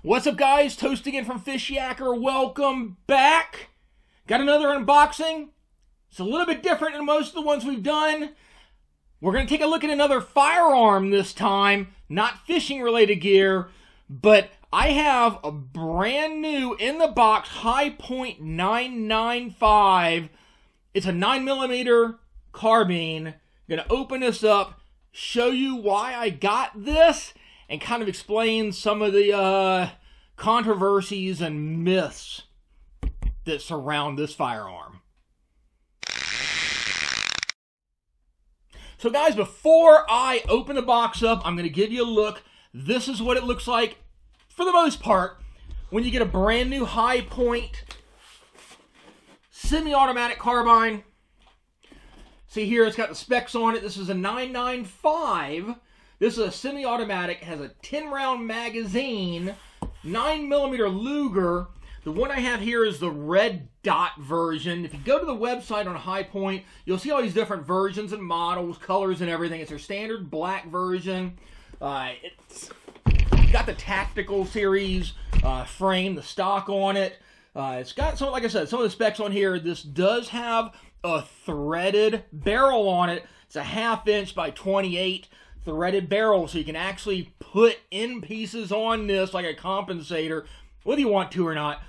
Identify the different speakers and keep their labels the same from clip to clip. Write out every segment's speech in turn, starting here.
Speaker 1: What's up, guys? Toast again from Fishyaker. Welcome back. Got another unboxing. It's a little bit different than most of the ones we've done. We're going to take a look at another firearm this time. Not fishing related gear, but I have a brand new in the box Hi-Point 995. It's a 9mm carbine. I'm going to open this up, show you why I got this, and kind of explain some of the controversies and myths that surround this firearm. So guys, before I open the box up, I'm going to give you a look. This is what it looks like, for the most part, when you get a brand new Hi-Point semi-automatic carbine. See here, it's got the specs on it. This is a 995. This is a semi-automatic, has a 10-round magazine, 9mm Luger. The one I have here is the red dot version. If you go to the website on Hi-Point, you'll see all these different versions and models, colors and everything. It's their standard black version. It's got the tactical series frame, the stock on it. It's got some, like I said, some of the specs on here. This does have a threaded barrel on it. It's a 1/2 inch by 28 threaded barrel, so you can actually put end pieces on this like a compensator, whether you want to or not.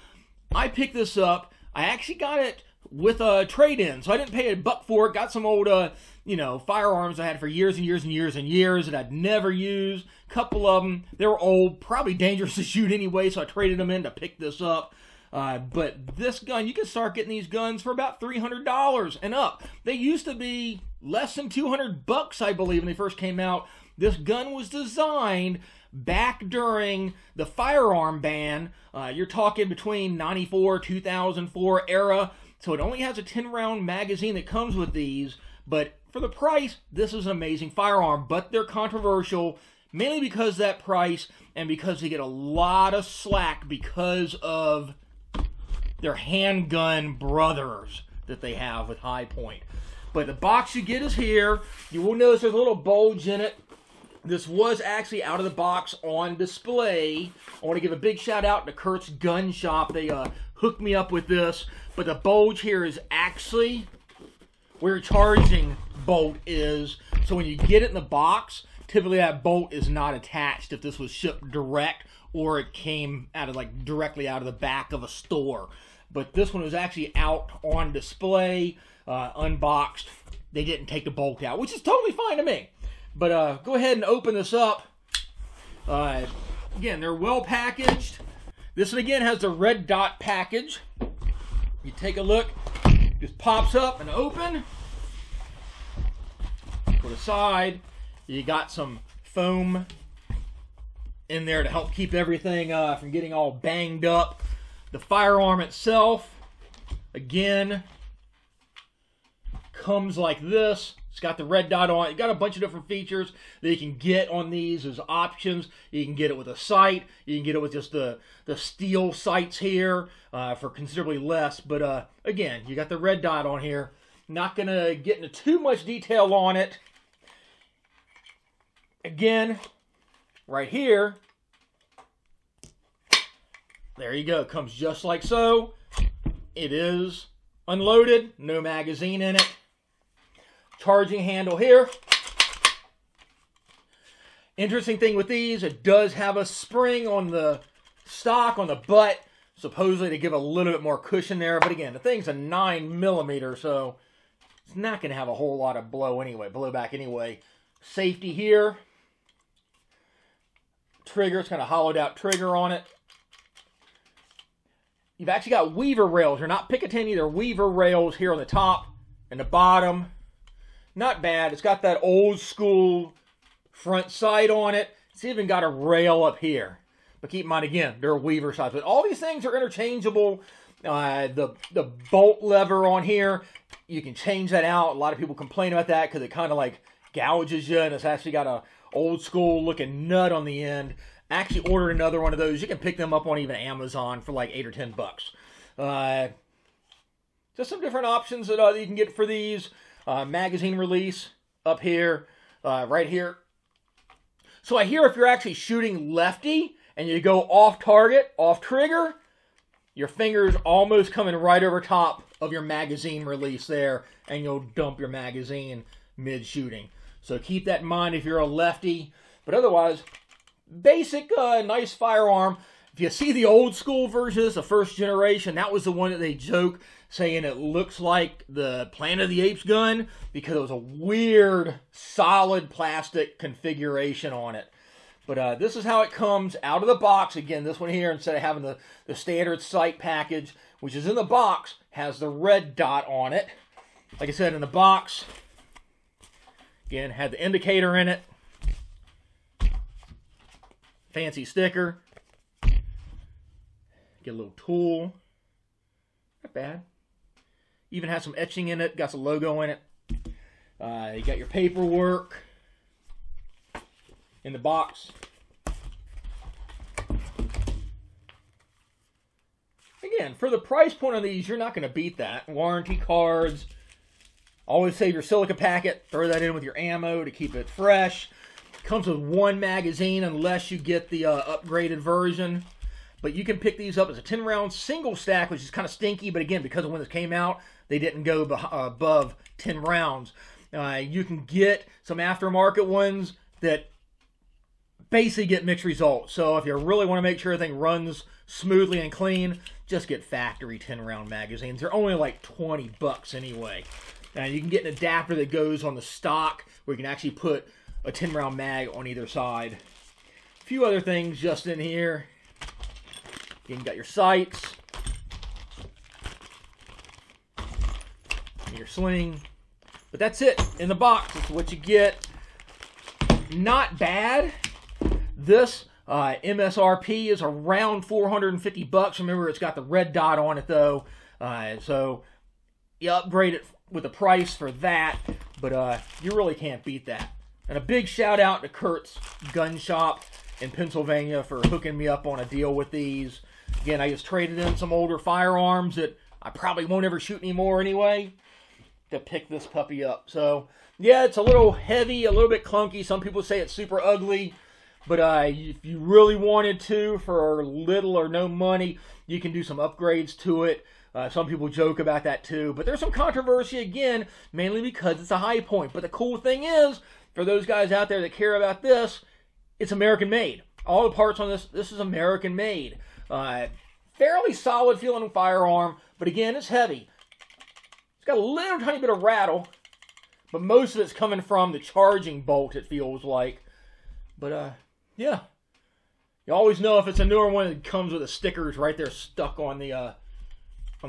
Speaker 1: I picked this up. I actually got it with a trade-in, so I didn't pay $1 for it. Got some old, firearms I had for years and years and years and years that I'd never used. A couple of them, they were old, probably dangerous to shoot anyway, so I traded them in to pick this up. But this gun, you can start getting these guns for about $300 and up. They used to be less than $200, I believe, when they first came out. This gun was designed back during the firearm ban. You're talking between 94, 2004 era. So it only has a 10-round magazine that comes with these. But for the price, this is an amazing firearm. But they're controversial, mainly because of that price and because they get a lot of slack because of their handgun brothers that they have with Hi-Point. But the box you get is here. You will notice there's a little bulge in it. This was actually out of the box on display. I want to give a big shout out to Kurt's Gun Shop. They hooked me up with this. But the bulge here is actually where your charging bolt is. So when you get it in the box, typically that bolt is not attached if this was shipped direct or it came out of directly out of the back of a store. But this one was actually out on display, unboxed. They didn't take the bolt out, which is totally fine to me. But go ahead and open this up. Again, they're well packaged. This one again has the red dot package. You take a look, just pops up and open. Put aside. You got some foam in there to help keep everything from getting all banged up. The firearm itself, again, comes like this. It's got the red dot on it. You got a bunch of different features that you can get on these as options. You can get it with a sight. You can get it with just the steel sights here for considerably less. But again, you got the red dot on here. Not going to get into too much detail on it. Again, right here, there you go. Comes just like so. It is unloaded. No magazine in it. Charging handle here. Interesting thing with these, it does have a spring on the stock, on the butt, supposedly to give a little bit more cushion there. But again, the thing's a 9mm, so it's not going to have a whole lot of blowback anyway. Safety here. Trigger, it's kind of hollowed out trigger on it. You've actually got weaver rails. They're not Picatinny, they're weaver rails here on the top and the bottom. Not bad. It's got that old school front sight on it. It's even got a rail up here. But keep in mind, again, they're weaver sides. But all these things are interchangeable. The bolt lever on here, you can change that out. A lot of people complain about that because it kind of like gouges you, and it's actually got a old school looking nut on the end. Actually ordered another one of those. You can pick them up on even Amazon for like $8 or $10. Just some different options that you can get for these. Magazine release up here, right here. So I hear if you're actually shooting lefty and you go off target, off trigger, your finger's almost coming right over top of your magazine release there, and you'll dump your magazine mid-shooting. So keep that in mind if you're a lefty. But otherwise, basic, nice firearm. If you see the old school versions, the first generation, that was the one that they joke saying it looks like the Planet of the Apes gun because it was a weird, solid plastic configuration on it. But this is how it comes out of the box. Again, this one here, instead of having the standard sight package, which is in the box, has the red dot on it. Like I said, in the box, again, had the indicator in it. Fancy sticker. Get a little tool. Not bad. Even has some etching in it. Got some logo in it. You got your paperwork in the box. Again, for the price point on these, you're not going to beat that. Warranty cards. Always save your silica packet. Throw that in with your ammo to keep it fresh. Comes with one magazine unless you get the upgraded version. But you can pick these up as a 10-round single stack, which is kind of stinky. But again, because of when this came out, they didn't go above 10 rounds. You can get some aftermarket ones that basically get mixed results. So if you really want to make sure everything runs smoothly and clean, just get factory 10-round magazines. They're only like 20 bucks anyway. And you can get an adapter that goes on the stock where you can actually put a 10-round mag on either side. A few other things just in here. You got your sights, your sling, but that's it in the box. That's what you get. Not bad. This MSRP is around 450 bucks. Remember, it's got the red dot on it though, so you upgrade it with the price for that, but you really can't beat that. And a big shout out to Kurt's Gun Shop in Pennsylvania for hooking me up on a deal with these. Again, I just traded in some older firearms that I probably won't ever shoot anymore anyway to pick this puppy up. So, yeah, it's a little heavy, a little bit clunky. Some people say it's super ugly. But if you really wanted to, for little or no money, you can do some upgrades to it. Some people joke about that too. But there's some controversy, again, mainly because it's a high point. But the cool thing is, for those guys out there that care about this, it's American made. All the parts on this is American made. Fairly solid feeling firearm, but again, it's heavy. It's got a little tiny bit of rattle, but most of it's coming from the charging bolt, it feels like. But yeah, you always know if it's a newer one, it comes with the stickers right there stuck on the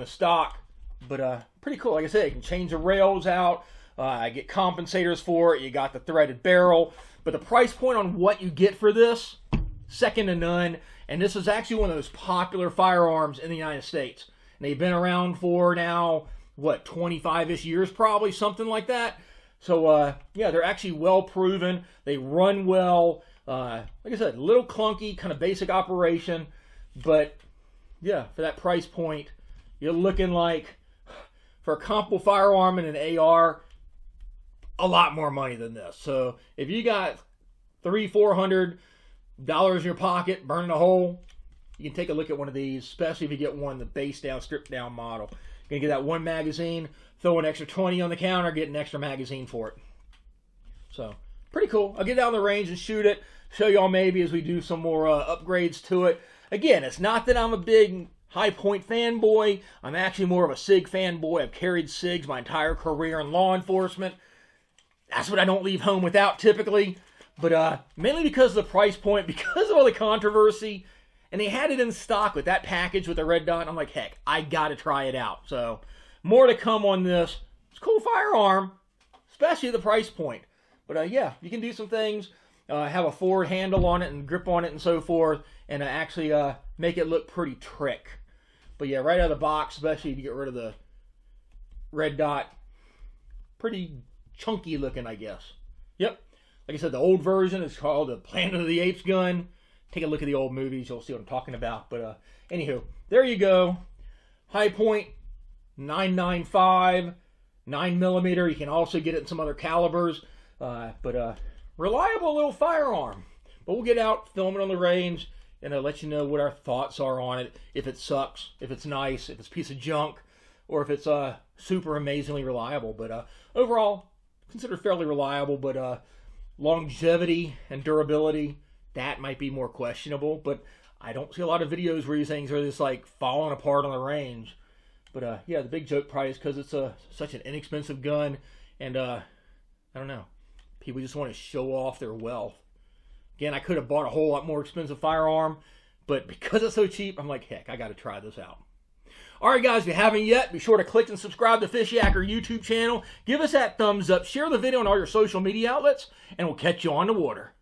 Speaker 1: stock. But pretty cool. Like I said, you can change the rails out. Get compensators for it. You got the threaded barrel. But the price point on what you get for this, second to none. And this is actually one of those popular firearms in the United States. And they've been around for now, what, 25-ish years probably, something like that. So, yeah, they're actually well proven. They run well. Like I said, a little clunky, kind of basic operation. But, yeah, for that price point, you're looking like, for a comparable firearm and an AR, a lot more money than this. So, if you got $300-400 in your pocket, burning a hole, you can take a look at one of these, especially if you get one, the base down, stripped down model. You're going to get that one magazine, throw an extra 20 on the counter, get an extra magazine for it. So, pretty cool. I'll get down the range and shoot it, show y'all maybe as we do some more upgrades to it. Again, it's not that I'm a big high point fanboy. I'm actually more of a SIG fanboy. I've carried SIGs my entire career in law enforcement. That's what I don't leave home without typically. But mainly because of the price point, because of all the controversy, and they had it in stock with that package with the red dot. I'm like, heck, I got to try it out. So, more to come on this. It's a cool firearm, especially the price point. But yeah, you can do some things, have a forward handle on it and grip on it and so forth, and actually make it look pretty trick. But yeah, right out of the box, especially if you get rid of the red dot, pretty chunky looking, I guess. Yep. Like I said, the old version is called the Planet of the Apes gun. Take a look at the old movies. You'll see what I'm talking about. But anywho, there you go. High point, 9.95, 9mm. You can also get it in some other calibers. But reliable little firearm. But we'll get out, film it on the range, and let you know what our thoughts are on it. If it sucks, if it's nice, if it's a piece of junk, or if it's super amazingly reliable. But overall, considered fairly reliable, but longevity and durability, that might be more questionable. But I don't see a lot of videos where these things are just like falling apart on the range. But yeah, the big joke probably is because it's such an inexpensive gun, and I don't know, people just want to show off their wealth. Again, I could have bought a whole lot more expensive firearm, but because it's so cheap, I'm like, heck, I got to try this out. All right, guys, if you haven't yet, be sure to click and subscribe to Fishyaker YouTube channel. Give us that thumbs up. Share the video on all your social media outlets, and we'll catch you on the water.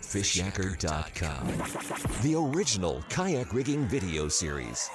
Speaker 2: Fishyaker.com, the original kayak rigging video series.